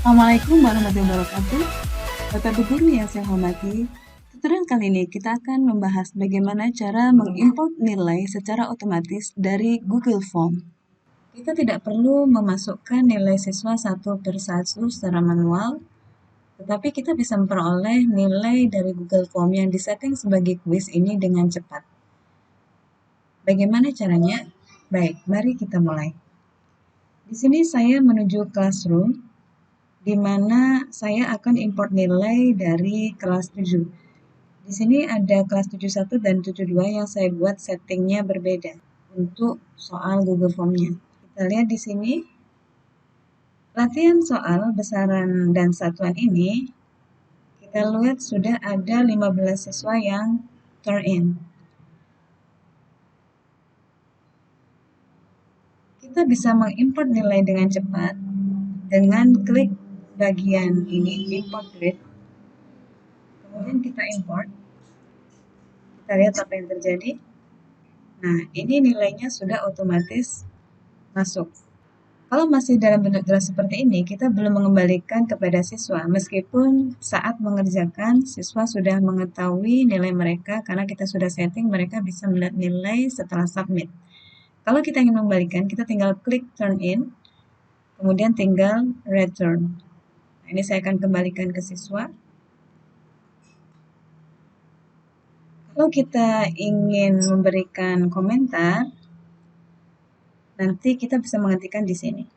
Assalamualaikum warahmatullahi wabarakatuh. Bapak Ibu Guru yang saya hormati, tutorial kali ini kita akan membahas bagaimana cara mengimport nilai secara otomatis dari Google Form. Kita tidak perlu memasukkan nilai siswa satu per satu secara manual, tetapi kita bisa memperoleh nilai dari Google Form yang disetting sebagai kuis ini dengan cepat. Bagaimana caranya? Baik, mari kita mulai. Di sini saya menuju Classroom, di mana saya akan import nilai dari kelas 7. Di sini ada kelas 71 dan 72 yang saya buat settingnya berbeda untuk soal Google Form-nya. Kita lihat di sini, latihan soal besaran dan satuan ini, kita lihat sudah ada 15 siswa yang turn in. Kita bisa mengimport nilai dengan cepat dengan klik bagian ini, import grid. Kemudian kita import. Kita lihat apa yang terjadi. Nah, ini nilainya sudah otomatis masuk. Kalau masih dalam bentuk jelas seperti ini, kita belum mengembalikan kepada siswa, meskipun saat mengerjakan, siswa sudah mengetahui nilai mereka, karena kita sudah setting, mereka bisa melihat nilai setelah submit. Kalau kita ingin mengembalikan, kita tinggal klik turn in, kemudian tinggal return. Nah, ini saya akan kembalikan ke siswa. Kalau kita ingin memberikan komentar, nanti kita bisa mengetikkan di sini.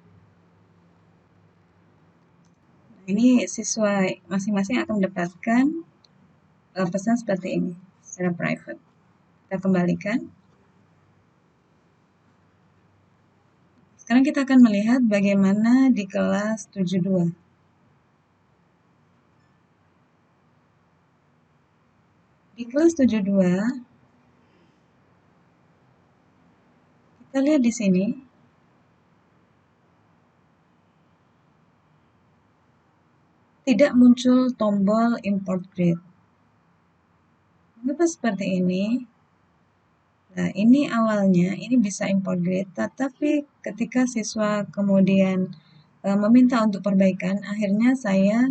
Ini siswa masing-masing akan mendapatkan pesan seperti ini secara private. Kita kembalikan. Sekarang kita akan melihat bagaimana di kelas 72. Di kelas 72, kita lihat di sini, tidak muncul tombol import grid. Mengapa seperti ini? Nah, ini awalnya, ini bisa import grid, tetapi ketika siswa kemudian meminta untuk perbaikan, akhirnya saya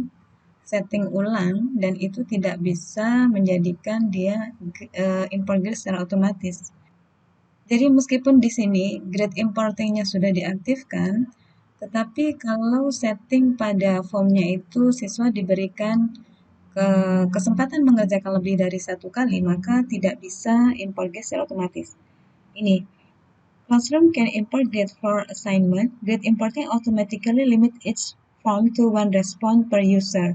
setting ulang dan itu tidak bisa menjadikan dia import grid secara otomatis. Jadi meskipun di sini grid importingnya sudah diaktifkan, tetapi kalau setting pada formnya itu siswa diberikan kesempatan mengerjakan lebih dari satu kali, maka tidak bisa import grid secara otomatis. Ini, Classroom can import grid for assignment. Grid importing automatically limit each form to one response per user,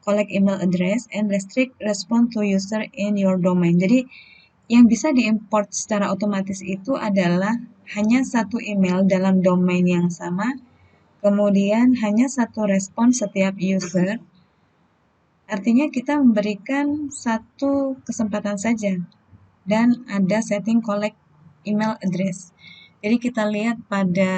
collect email address, and restrict response to user in your domain. Jadi, yang bisa diimport secara otomatis itu adalah hanya satu email dalam domain yang sama, kemudian hanya satu respon setiap user. Artinya kita memberikan satu kesempatan saja dan ada setting collect email address. Jadi kita lihat pada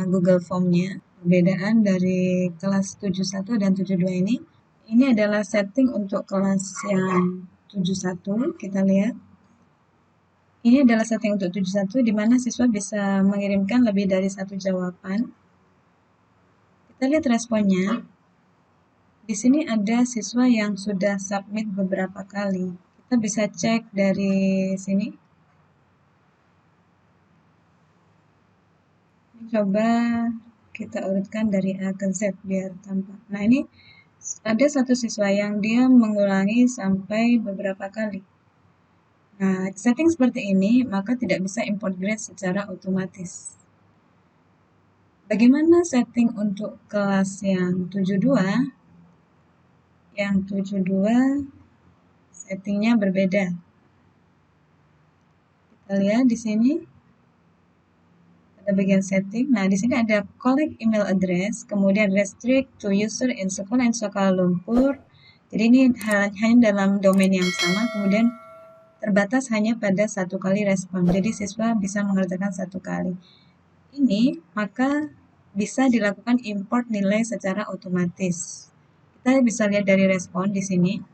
Google Form-nya, perbedaan dari kelas 71 dan 72 ini. Ini adalah setting untuk kelas yang 71, kita lihat. Ini adalah setting untuk 71, di mana siswa bisa mengirimkan lebih dari satu jawaban. Kita lihat responnya. Di sini ada siswa yang sudah submit beberapa kali. Kita bisa cek dari sini. Coba kita urutkan dari A ke Z biar tampak. Nah, ini ada satu siswa yang dia mengulangi sampai beberapa kali. Nah, setting seperti ini maka tidak bisa import grade secara otomatis. Bagaimana setting untuk kelas yang 72? Yang 72 settingnya berbeda. Kita lihat di sini ada bagian setting. Nah, di sini ada collect email address, kemudian restrict to user in sekolah and Kuala Lumpur. Jadi ini hanya dalam domain yang sama, kemudian terbatas hanya pada satu kali respon. Jadi siswa bisa mengerjakan satu kali. Ini maka bisa dilakukan import nilai secara otomatis. Kita bisa lihat dari respon di sini.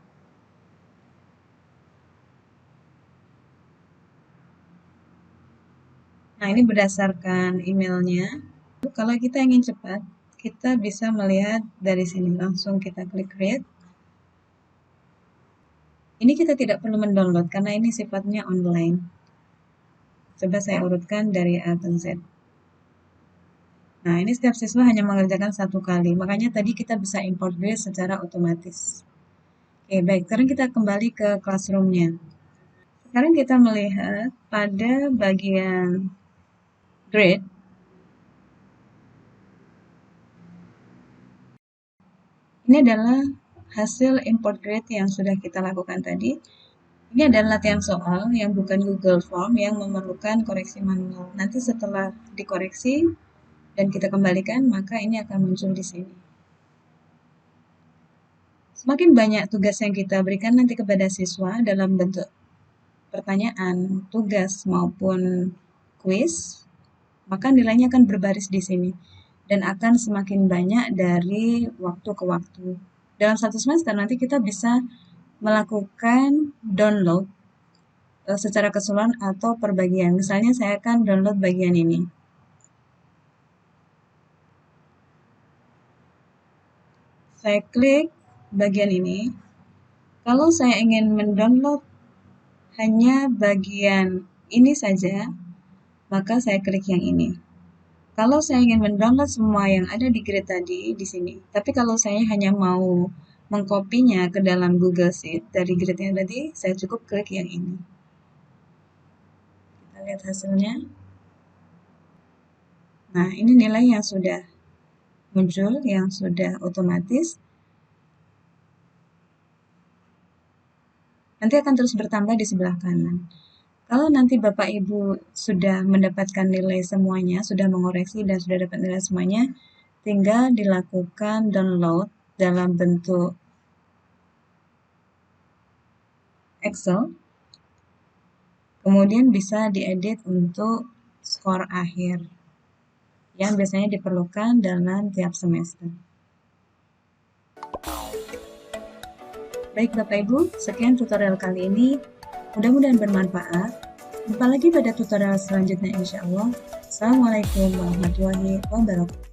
Nah, ini berdasarkan emailnya. Kalau kita ingin cepat, kita bisa melihat dari sini. Langsung kita klik create. Ini kita tidak perlu mendownload karena ini sifatnya online. Coba saya urutkan dari A ke Z. Nah, ini setiap siswa hanya mengerjakan satu kali. Makanya tadi kita bisa import grade secara otomatis. Oke, baik. Sekarang kita kembali ke classroom-nya. Sekarang kita melihat pada bagian grade. Ini adalah hasil import grade yang sudah kita lakukan tadi. Ini adalah latihan soal yang bukan Google Form yang memerlukan koreksi manual. Nanti setelah dikoreksi dan kita kembalikan, maka ini akan muncul di sini. Semakin banyak tugas yang kita berikan nanti kepada siswa dalam bentuk pertanyaan, tugas, maupun kuis, maka nilainya akan berbaris di sini dan akan semakin banyak dari waktu ke waktu. Dalam satu semester nanti kita bisa melakukan download secara keseluruhan atau per bagian. Misalnya saya akan download bagian ini. Saya klik bagian ini. Kalau saya ingin mendownload hanya bagian ini saja, maka saya klik yang ini. Kalau saya ingin mendownload semua yang ada di grid tadi di sini, tapi kalau saya hanya mau mengkopinya ke dalam Google Sheet dari grid yang tadi, saya cukup klik yang ini. Kita lihat hasilnya. Nah, ini nilai yang sudah muncul, yang sudah otomatis. Nanti akan terus bertambah di sebelah kanan. Kalau nanti Bapak Ibu sudah mendapatkan nilai semuanya, sudah mengoreksi dan sudah dapat nilai semuanya, tinggal dilakukan download dalam bentuk Excel. Kemudian bisa diedit untuk skor akhir yang biasanya diperlukan dalam tiap semester. Baik Bapak Ibu, sekian tutorial kali ini. Mudah-mudahan bermanfaat. Jumpa lagi pada tutorial selanjutnya insya Allah. Assalamualaikum warahmatullahi wabarakatuh.